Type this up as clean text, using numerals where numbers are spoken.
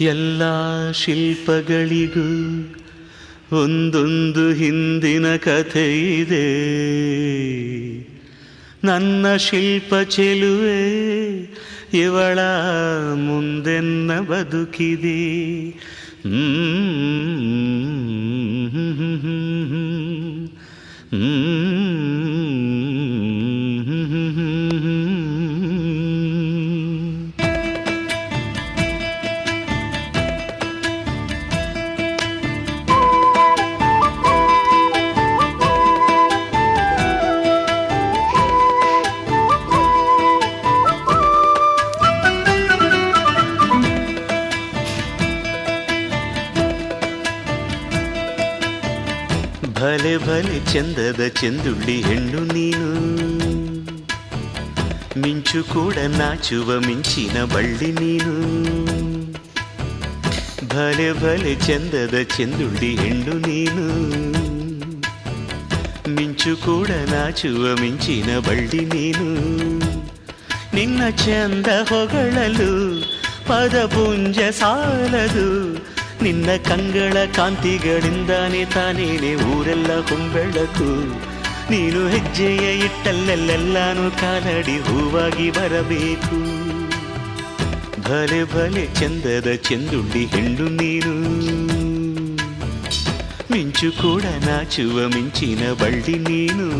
ಎಲ್ಲ ಶಿಲ್ಪಗಳಿಗೂ ಒಂದೊಂದು ಹಿಂದಿನ ಕಥೆ ಇದೆ. ನನ್ನ ಶಿಲ್ಪ ಚೆಲುವೆ ಇವಳ ಮುಂದೆನ್ನ ಬದುಕಿದೆ. ಭಲೆ ಭಲೆ ಚಂದದ ಚೆಂದುಳ್ಳಿ ಹೆಣ್ಣು ನೀನು, ಮಿಂಚು ಕೂಡ ನಾಚುವ ಮಿಂಚಿನ ಬಳ್ಳಿ ನೀನು. ಭಲೆ ಭಲೆ ಚಂದದ ಚೆಂದುಳ್ಳಿ ಹೆಣ್ಣು ನೀನು, ಮಿಂಚು ಕೂಡ ನಾಚುವ ಮಿಂಚಿನ ಬಳ್ಳಿ ನೀನು. ನಿನ್ನ ಚಂದ ಹೊಗಳಲು ಪದಪುಂಜ ಸಾಲದು, ನಿನ್ನ ಕಂಗಳ ಕಾಂತಿಗಳಿಂದಾನೆ ತಾನೇನೆ ಊರೆಲ್ಲ ಹೊಂಬೆಳಕು. ನೀನು ಹೆಜ್ಜೆಯ ಇಟ್ಟಲ್ಲೆಲ್ಲೆಲ್ಲಾನು ಕಾಲಡಿ ಹೂವಾಗಿ ಬರಬೇಕು. ಭಲೆ ಭಲೆ ಚಂದದ ಚೆಂದುಳ್ಳಿ ಹೆಣ್ಣು ನೀನು, ಮಿಂಚು ಕೂಡ ನಾಚುವ ಮಿಂಚಿನ ಬಳ್ಳಿ ನೀನು.